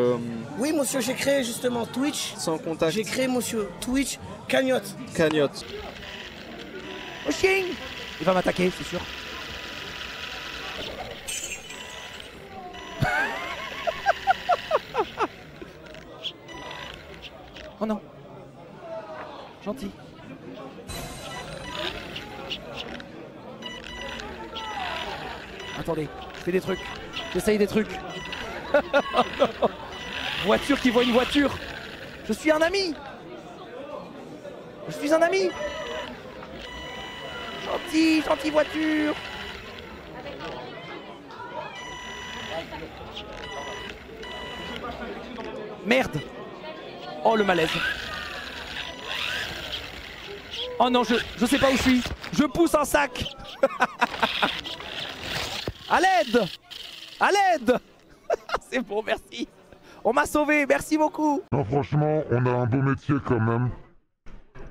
Speaker 21: Oui, monsieur, j'ai créé justement Twitch.
Speaker 22: Sans contact.
Speaker 21: J'ai créé, monsieur, Twitch Cagnotte.
Speaker 1: Oh chien. Il va m'attaquer, c'est sûr. Oh non. Gentil. Attendez, je fais des trucs. J'essaye des trucs. Voiture qui voit une voiture. Je suis un ami. Gentil voiture. Merde. Oh le malaise. Oh non, je sais pas où je suis. Je pousse un sac. À l'aide. C'est bon, merci. On m'a sauvé, merci beaucoup.
Speaker 4: Non, franchement, on a un beau métier quand même.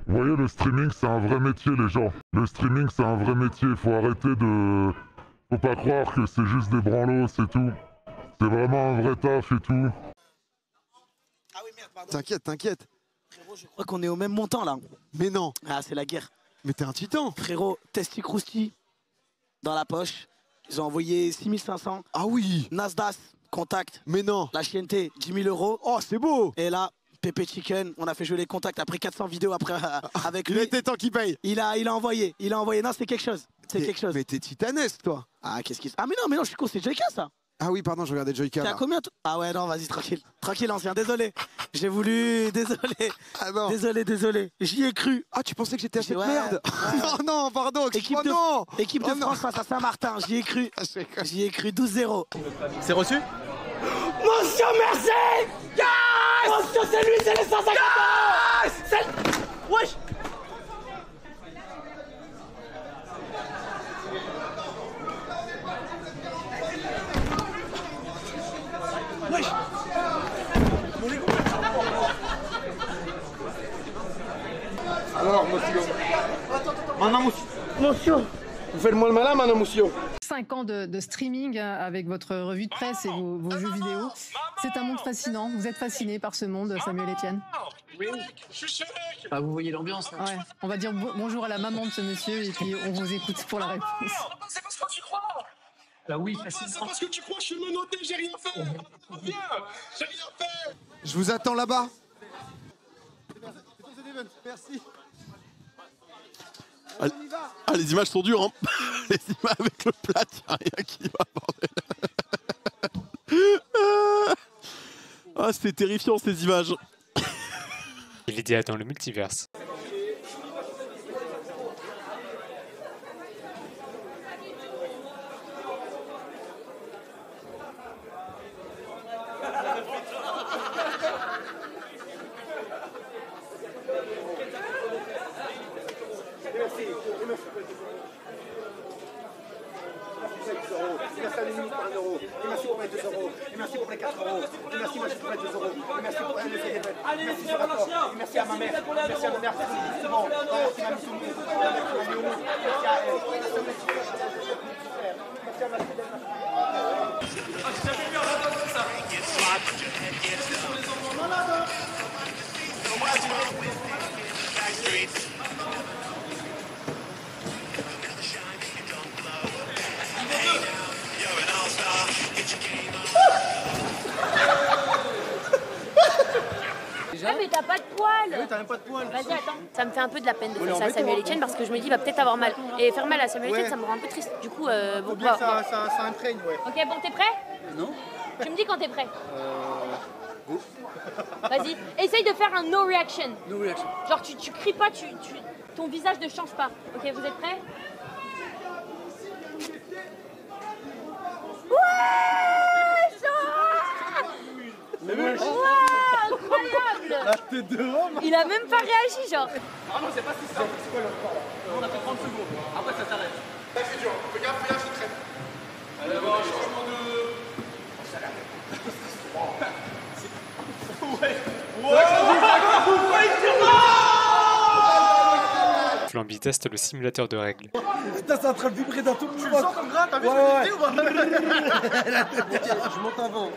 Speaker 4: Vous voyez, le streaming, c'est un vrai métier, les gens. Le streaming, c'est un vrai métier. Faut arrêter de... Faut pas croire que c'est juste des branlos, c'est tout. C'est vraiment un vrai taf et tout.
Speaker 5: T'inquiète.
Speaker 21: Frérot, je crois qu'on est au même montant là.
Speaker 5: Mais non.
Speaker 21: Ah, c'est la guerre.
Speaker 5: Mais t'es un titan.
Speaker 21: Frérot, Testi Crousti dans la poche. Ils ont envoyé 6500.
Speaker 5: Ah oui.
Speaker 21: Nasdaq, contact.
Speaker 5: Mais non.
Speaker 21: La chienneté, 10 000 euros.
Speaker 5: Oh, c'est beau.
Speaker 21: Et là, Pépé Chicken, on a fait jouer les contacts après 400 vidéos après avec lui.
Speaker 5: Il était temps qu'il paye.
Speaker 21: Il a envoyé. Non, c'est quelque chose.
Speaker 5: Mais t'es titanesque, toi.
Speaker 21: Ah, qu'est-ce qui se... Ah, mais non, je suis con, c'est JK ça.
Speaker 5: Ah oui, pardon, je regardais Joyka.
Speaker 21: T'es à combien toi? Ah ouais, non, vas-y, tranquille. Tranquille, ancien, désolé. J'ai voulu... Désolé.
Speaker 5: Ah non.
Speaker 21: Désolé. J'y ai cru.
Speaker 5: Ah, tu pensais que j'étais à cette merde? Non, pardon.
Speaker 21: Équipe de France face à Saint-Martin, j'y ai cru. J'y ai cru 12-0.
Speaker 22: C'est reçu?
Speaker 21: Monsieur, merci. Yes. Monsieur, c'est lui, c'est les 150 yes. Wesh.
Speaker 9: Alors, monsieur, vous faites moi le malin, madame, monsieur.
Speaker 14: 5 ans de streaming avec votre revue de presse et vos jeux vidéo. C'est un monde fascinant. Vous êtes fasciné par ce monde, Samuel Etienne?
Speaker 21: Oui.
Speaker 11: Ah, vous voyez l'ambiance là.
Speaker 14: Ouais. On va dire bonjour à la maman de ce monsieur et puis on vous écoute pour la réponse.
Speaker 9: C'est parce que tu crois.
Speaker 11: Bah oui,
Speaker 9: c'est parce que tu crois, je suis menotté, j'ai rien fait. Viens, j'ai rien fait.
Speaker 5: Je vous attends là-bas.
Speaker 9: Merci.
Speaker 17: Ah, les images sont dures, hein. Les images avec le plat, y'a rien qui va, bordel. Ah, c'était terrifiant ces images.
Speaker 2: Lydia dans le multiverse.
Speaker 9: Merci à l'ennemi pour 1 euro. Et merci pour les 2 euros. Et merci pour les 4 euros. Et merci moi pour les 2 euros. Et merci pour un effet d'événement. Allez, merci sur rapport. Et merci à ma mère. Merci à ma mère. Justement. Merci à ma mission. Merci à elle. Merci à ma fidèle. J'ai jamais vu un radar comme ça. Malade.
Speaker 12: Ah mais t'as pas de poils.
Speaker 23: Oui, t'as même pas de poils.
Speaker 12: Vas-y, attends. Ça me fait un peu de la peine de
Speaker 23: On
Speaker 12: faire
Speaker 23: est
Speaker 12: ça à
Speaker 23: embêté,
Speaker 12: Samuel
Speaker 23: hein.
Speaker 12: Etienne parce que je me dis il va peut-être avoir mal. Et faire mal à Samuel Etienne,
Speaker 23: Ouais.
Speaker 12: ça me rend un peu triste. Du coup, bon,
Speaker 23: Faut bien que ça imprègne, ouais.
Speaker 12: Ok, bon, t'es prêt?
Speaker 23: Non.
Speaker 12: Tu me dis quand t'es prêt.
Speaker 23: Go.
Speaker 12: Vas-y, essaye de faire un no reaction.
Speaker 23: No reaction.
Speaker 12: Genre tu cries pas, ton visage ne change pas. Ok, vous êtes prêts? Ouais, incroyable!
Speaker 23: La tête de homme.
Speaker 12: Il a même pas réagi, genre.
Speaker 23: Ah non, c'est pas si simple. C'est quoi le temps là? On a fait 30 secondes. Après, ça s'arrête. Là, c'est dur. Fais gaffe, là, je traîne. Allez, avoir un changement de.
Speaker 2: Flamby teste le simulateur de règles.
Speaker 23: Putain, c'est en train de vibrer dans tout le monde. Tu le sens comme gras? T'as vu ce que ou pas? Je monte avant.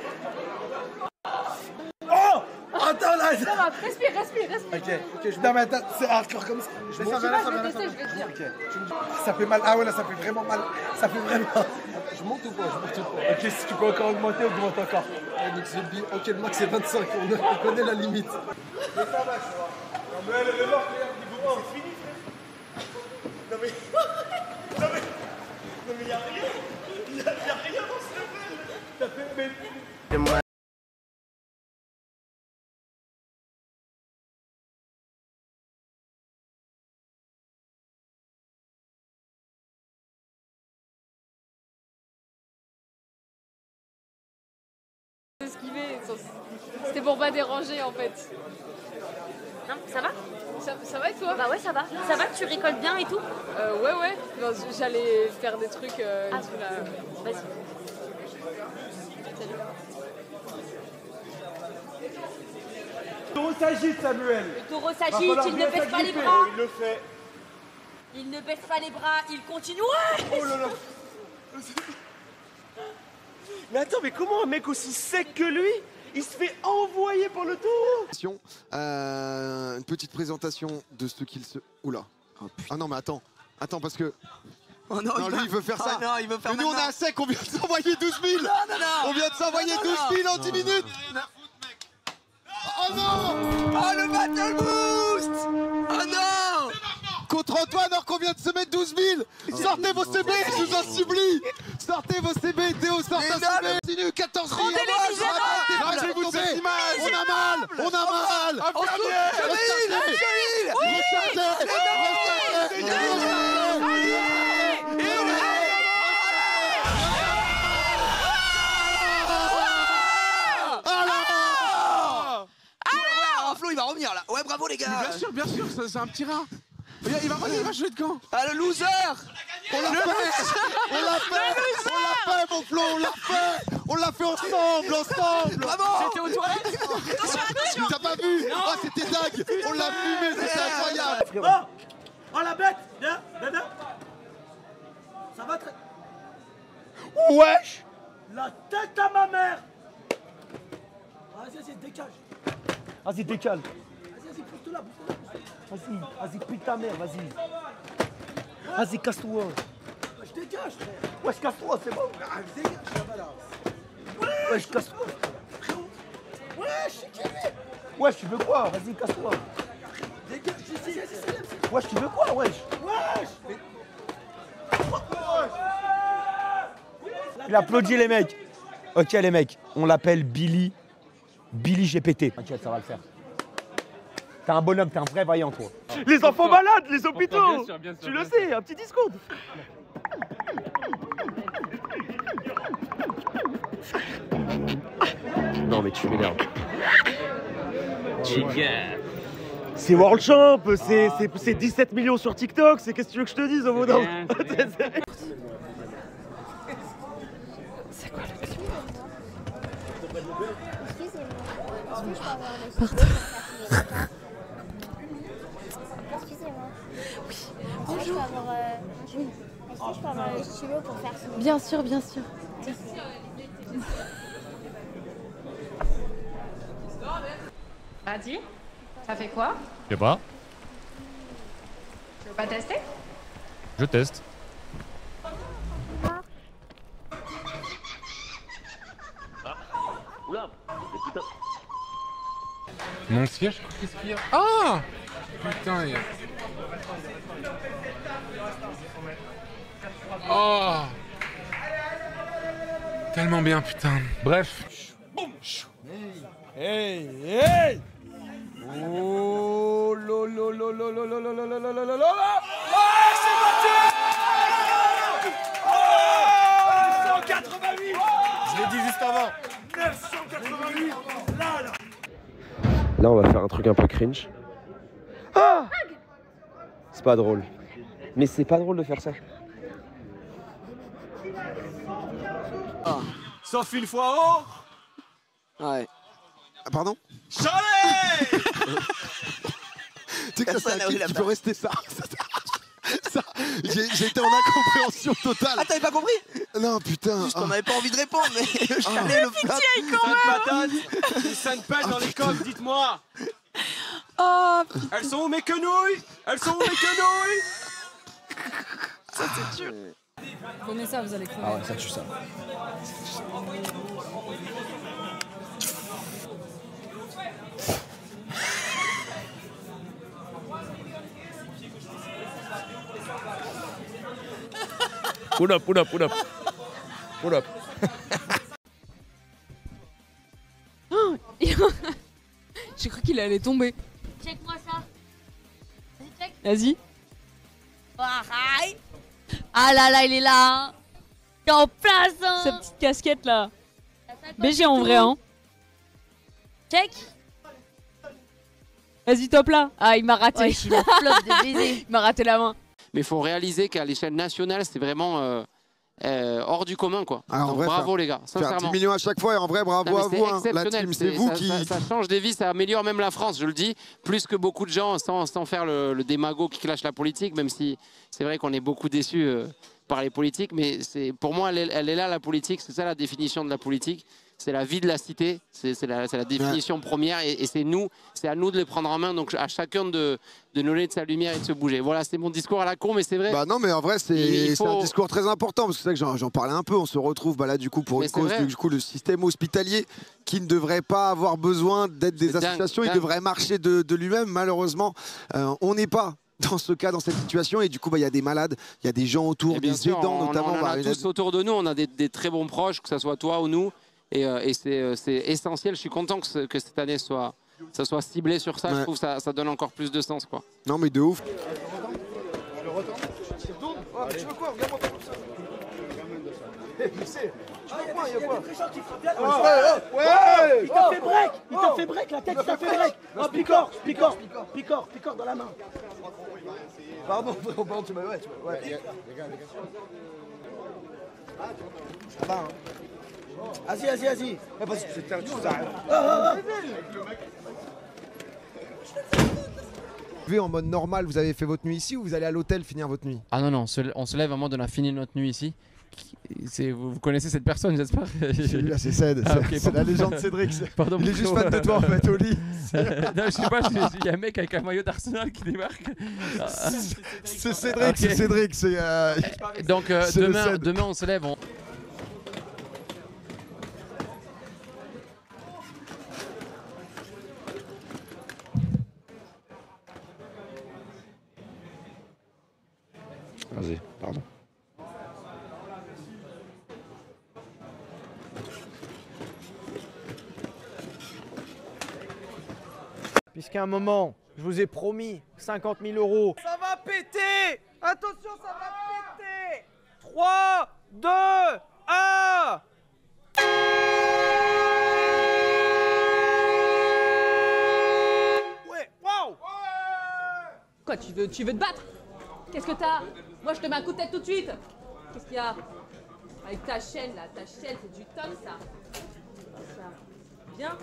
Speaker 23: Oh! Attends là!
Speaker 20: Ça va, respire.
Speaker 23: Ok, non mais attends, c'est hardcore comme ça. Je monte.
Speaker 20: Je vais tester, je vais te dire.
Speaker 23: Ok. Ça fait mal. Ah ouais, là, ça fait vraiment mal. Ça fait vraiment. Je monte ou pas? Ok, si tu peux encore augmenter, augmente encore. Ok, le max c'est 25, on connaît la limite. Mais ça va, tu vois. Non mais elle est morte, niveau 1, c'est fini, frère. Non mais y'a rien. Y'a rien dans ce level. T'as fait mais...
Speaker 20: Esquiver, c'était pour pas déranger en fait.
Speaker 12: Non, ça va?
Speaker 20: Ça va et toi?
Speaker 12: Bah ouais, ça va. Ça va, tu récoltes bien et tout?
Speaker 20: Ouais. Non, j'allais faire des trucs.
Speaker 12: Vas-y.
Speaker 23: Le taureau s'agite, Samuel.
Speaker 12: Le taureau s'agite, il ne baisse pas les bras.
Speaker 23: Il le fait.
Speaker 12: Il ne baisse pas les bras, il continue. Ouais.
Speaker 23: Oh là là. Mais attends, mais comment un mec aussi sec que lui, il se fait envoyer par le taureau?
Speaker 5: Une petite présentation de ce qu'il se... Oula. Ah non mais attends parce que...
Speaker 21: Oh non,
Speaker 5: lui il veut faire ça.
Speaker 21: Ah non, il veut faire
Speaker 5: Mais nous on a un sec, on vient de s'envoyer 12 000.
Speaker 21: Non.
Speaker 5: On vient de s'envoyer 12 000 en 10 minutes. Oh non.
Speaker 21: Oh le battle boost. Oh non.
Speaker 5: Contre Antoine alors qu'on vient de se mettre 12 000. Sortez vos CB, je vous en supplie. Sortez vos CB, Théo, sortez vos CB. Continue, 14 000.
Speaker 21: Rendez-les
Speaker 5: cette image. On a mal.
Speaker 21: Flo, il va revenir là. Ouais, bravo les gars.
Speaker 17: Bien sûr, c'est un petit rat. Il va jouer de camp.
Speaker 21: Ah le loser.
Speaker 5: On l'a fait mon Flo, on l'a fait ensemble.
Speaker 21: Bravo.
Speaker 20: J'étais aux toilettes.
Speaker 5: Tu t'as pas vu? Ah c'était dingue. On l'a fumé, c'était incroyable.
Speaker 9: Oh la bête. Viens. Ça va très...
Speaker 23: Wesh.
Speaker 9: La tête à ma mère. Vas-y, décale.
Speaker 23: Vas-y, décale.
Speaker 9: Vas-y, pousse-toi là.
Speaker 23: Vas-y, pute ta mère, vas-y. Vas-y, casse-toi.
Speaker 9: Je dégage, frère.
Speaker 23: Wesh, casse-toi, c'est bon.
Speaker 9: Dégage, ça va là.
Speaker 23: Wesh, casse-toi.
Speaker 9: Wesh, c'est qui lui?
Speaker 23: Wesh, tu veux quoi? Vas-y, casse-toi.
Speaker 9: Dégage d'ici.
Speaker 23: Wesh, tu veux quoi? Wesh. Il applaudit les mecs. Ok les mecs, on l'appelle Billy GPT. T'inquiète, ça va le faire. T'es un bonhomme, t'es un vrai vaillant toi. Les enfants malades, les hôpitaux.
Speaker 9: Bien sûr,
Speaker 23: tu le sais, un petit discours. Non mais tu m'énerves. C'est World Champ, c'est 17 millions sur TikTok, c'est qu'est-ce que tu veux que je te dise au bout d'un moment.
Speaker 20: C'est quoi le clip?
Speaker 3: Pardon.
Speaker 20: Excusez-moi.
Speaker 3: Oui,
Speaker 20: bonjour.
Speaker 3: Est-ce que je peux avoir le stylo pour faire ce...
Speaker 20: Bien sûr, bien sûr.
Speaker 18: Vas-y, ça fait quoi?
Speaker 19: Je sais pas,
Speaker 18: Tu veux pas tester?
Speaker 19: je teste.
Speaker 16: Oula, putain.
Speaker 6: Mon siège, qu'est-ce qu'il y a? Ah! Putain, il y a... Oh! Tellement bien, putain. Bref.
Speaker 9: Hey, hey! Oh, lolo, lolo, lolo, lolo, lolo, lolo, lolo, lolo! Ouais, c'est battu! Oh! 988!
Speaker 22: Je l'ai dit juste avant.
Speaker 9: 988! Là, là!
Speaker 22: Là, on va faire un truc un peu cringe. Ah! C'est pas drôle. Mais c'est pas drôle de faire ça.
Speaker 5: Ah. Sauf une fois oh! Ouais. Ah, pardon? Chalet! Tu sais que ça, tu peux rester ça. J'ai été en incompréhension totale.
Speaker 21: Ah, t'avais pas compris?
Speaker 5: Non, putain.
Speaker 21: Juste, on avait pas envie de répondre, mais
Speaker 5: Chalet,
Speaker 21: le plat.
Speaker 16: Ça ne pète dans les coques, dites-moi.
Speaker 20: Oh,
Speaker 16: elles sont où mes quenouilles? Elles sont où mes quenouilles?
Speaker 20: Ça, c'est dur. Prenez ça, vous allez crever.
Speaker 21: Ah ouais, ça tue ça.
Speaker 22: Pull up, pull up, pull up. Pull up.
Speaker 20: Oh, j'ai cru qu'il allait tomber.
Speaker 12: Check-moi ça. Vas-y, check.
Speaker 20: Vas-y.
Speaker 12: Ah là là, il est là. Hein. Il est en place. Hein.
Speaker 20: Sa petite casquette là. BG en vrai, hein.
Speaker 12: Check.
Speaker 20: Vas-y, top là. Ah, il m'a raté.
Speaker 12: Ouais, il a flop de baiser.
Speaker 20: Il m'a raté la main.
Speaker 16: Mais il faut réaliser qu'à l'échelle nationale, c'est vraiment hors du commun, quoi.
Speaker 5: Alors,
Speaker 16: donc,
Speaker 5: vrai,
Speaker 16: bravo,
Speaker 5: faire,
Speaker 16: les gars,
Speaker 5: faire
Speaker 16: sincèrement.
Speaker 5: 10 millions à chaque fois, et en vrai, bravo à vous. Hein. La team, c'est vous qui...
Speaker 16: Ça change des vies, ça améliore même la France, je le dis. Plus que beaucoup de gens, sans faire le démago qui clash la politique, même si c'est vrai qu'on est beaucoup déçus par les politiques. Mais pour moi, elle est là, la politique. C'est ça la définition de la politique. C'est la vie de la cité, c'est la définition première et c'est à nous de les prendre en main, donc à chacun de nous donner de sa lumière et de se bouger. Voilà, c'est mon discours à la con, mais c'est vrai.
Speaker 5: Bah non, mais en vrai, c'est un discours très important, parce que c'est vrai que j'en parlais un peu, on se retrouve là du coup pour une cause, du coup le système hospitalier qui ne devrait pas avoir besoin d'aide des associations, il devrait marcher de lui-même, malheureusement, on n'est pas dans ce cas, dans cette situation, et du coup, il y a des malades, il y a des gens autour, des aidants notamment.
Speaker 16: On a tous autour de nous, on a des très bons proches, que ce soit toi ou nous. Et c'est essentiel, je suis content que cette année ça soit ciblé sur ça, je trouve que ça donne encore plus de sens, quoi.
Speaker 5: Non mais de ouf.
Speaker 9: Tu veux quoi? Regarde-moi comme ça. Il y a quoi? Ouais, il t'a fait break. Il t'a fait break, la tête, il t'a fait break. Oh, picor dans la main. Pardon, tu m'as... Ouais. Ça va, hein. Vas-y.
Speaker 22: Vous êtes en mode normal, vous avez fait votre nuit ici ou vous allez à l'hôtel finir votre nuit?
Speaker 19: Ah non, on se lève à un moment, on a fini notre nuit ici. Vous connaissez cette personne, j'espère?
Speaker 22: Celui-là, c'est Ced.
Speaker 19: Ah, okay,
Speaker 22: c'est la légende Cédric.
Speaker 19: Pardon,
Speaker 22: il est juste fan de toi en fait, au lit.
Speaker 19: Non, je sais pas, il y a un mec avec un maillot d'Arsenal qui débarque.
Speaker 22: C'est Cédric, okay. C'est Cédric.
Speaker 19: Donc demain, on se lève.
Speaker 22: Vas-y, pardon.
Speaker 9: Puisqu'à un moment, je vous ai promis 50 000 €. Ça va péter! Attention, ça va péter! 3, 2, 1! Ouais, waouh!
Speaker 20: Quoi, tu veux te battre? Qu'est-ce que t'as? Moi, je te mets un coup de tête tout de suite. Qu'est-ce qu'il y a? Avec ta chaîne, là. Ta chaîne, c'est du top, ça. Bien?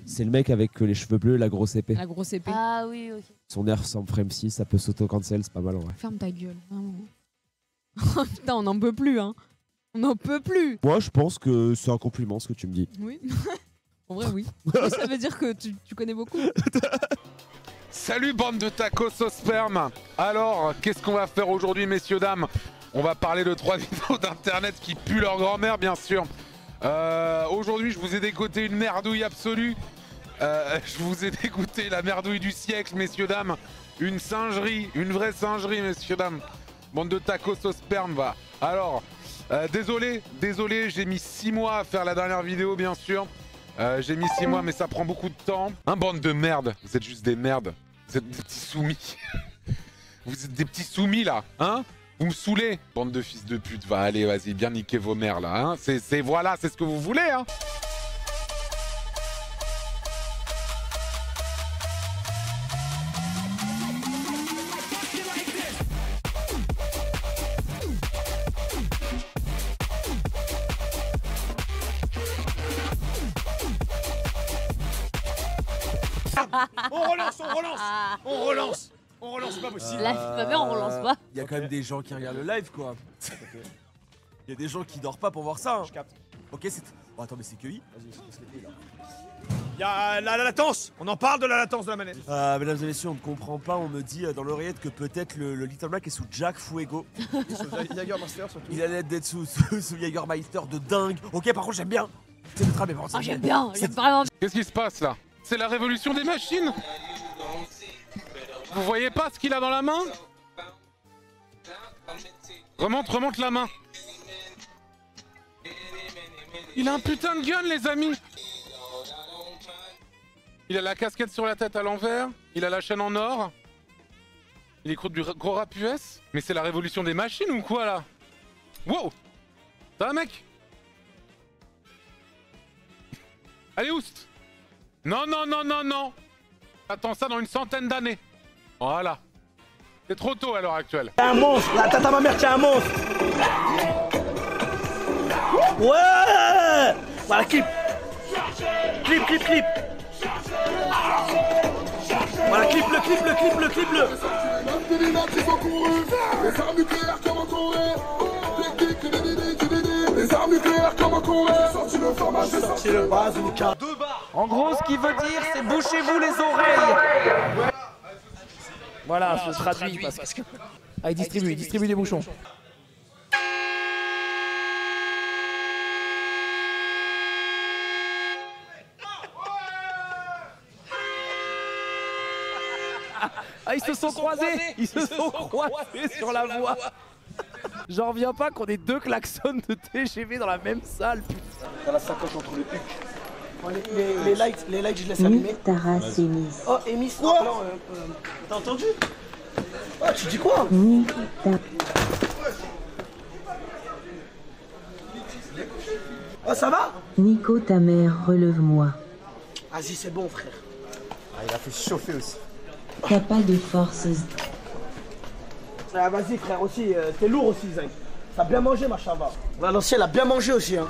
Speaker 22: C'est le mec avec les cheveux bleus, la grosse épée.
Speaker 20: La grosse épée.
Speaker 12: Ah oui, ok.
Speaker 22: Son air ressemble Frame 6, ça peut s'auto-cancel, c'est pas mal en vrai.
Speaker 20: Ferme ta gueule, vraiment.
Speaker 7: Oh putain, on n'en peut plus, hein. On n'en peut plus.
Speaker 8: Moi, je pense que c'est un compliment ce que tu me dis.
Speaker 7: Oui. En vrai, oui. Ça veut dire que tu connais beaucoup.
Speaker 6: Salut bande de tacos au sperme. Alors, qu'est-ce qu'on va faire aujourd'hui, messieurs, dames? On va parler de 3 vidéos d'internet qui puent leur grand-mère, bien sûr. Aujourd'hui, je vous ai dégoté une merdouille absolue. Je vous ai dégoûté la merdouille du siècle, messieurs, dames. Une singerie, une vraie singerie, messieurs, dames. Bande de tacos au sperme, va. Alors, désolé, j'ai mis 6 mois à faire la dernière vidéo, bien sûr. J'ai mis 6 mois, mais ça prend beaucoup de temps. Bande de merde. Vous êtes juste des merdes. Vous êtes des petits soumis. Vous êtes des petits soumis, là, hein? Vous me saoulez, bande de fils de pute. Va, allez, vas-y, bien niquer vos mères, là, hein? Voilà, c'est ce que vous voulez, hein?
Speaker 21: On relance, pas possible.
Speaker 7: Là, c'est pas bien, on relance pas.
Speaker 8: Il y a quand même des gens qui regardent le live, quoi. Il y a des gens qui dorment pas pour voir ça. Hein.
Speaker 21: Je capte.
Speaker 8: Ok, c'est... Oh, attends, mais c'est que I.
Speaker 21: Il y a la latence. On en parle de la latence de la manette.
Speaker 8: Mesdames et messieurs, on ne comprend pas. On me dit dans l'oreillette que peut-être le Little Black est sous Jack Fuego.
Speaker 21: Jägermeister surtout.
Speaker 8: Il a l'air d'être sous Jägermeister de dingue. Ok, par contre, j'aime bien. C'est le tram, mais
Speaker 7: Ah, j'aime bien, j'aime vraiment.
Speaker 6: Qu'est-ce qui se passe, là? C'est la révolution des machines. Vous voyez pas ce qu'il a dans la main? Remonte la main. Il a un putain de gun, les amis. Il a la casquette sur la tête à l'envers. Il a la chaîne en or. Il écoute du gros rap US. Mais c'est la révolution des machines ou quoi, là? Wow. Ça va, mec? Allez, oust. Non. Attends ça dans une centaine d'années. Voilà. C'est trop tôt à l'heure actuelle.
Speaker 21: T'es un monstre, la tata ma mère, t'es un monstre. Ouais. Voilà, clip. Voilà, clip-le.
Speaker 4: Les armes nucléaires comme en Corée. Les armes nucléaires comme en Corée. Sorti le format, j'ai sorti le bazooka.
Speaker 1: En gros, ce qu'il veut dire, c'est bouchez-vous les oreilles. Voilà, je traduis parce que... Ah, il distribue des bouchons. Ah, ils se sont croisés sur la voie. J'en reviens pas qu'on ait 2 klaxons de TGV dans la même salle, putain.
Speaker 21: Dans la sacoche entre le huc. Les lights, je laisse allumer. Oh, Emis, quoi? T'as entendu? Oh, tu dis quoi? Oh, ça va?
Speaker 13: Nico, ta mère, relève-moi.
Speaker 21: Vas-y, c'est bon, frère. Ah, il a fait chauffer aussi.
Speaker 13: T'as pas de force.
Speaker 21: Ah, vas-y, frère, aussi, t'es lourd aussi, Zach. T'as bien mangé, ma chava. L'ancienne a bien mangé aussi, hein.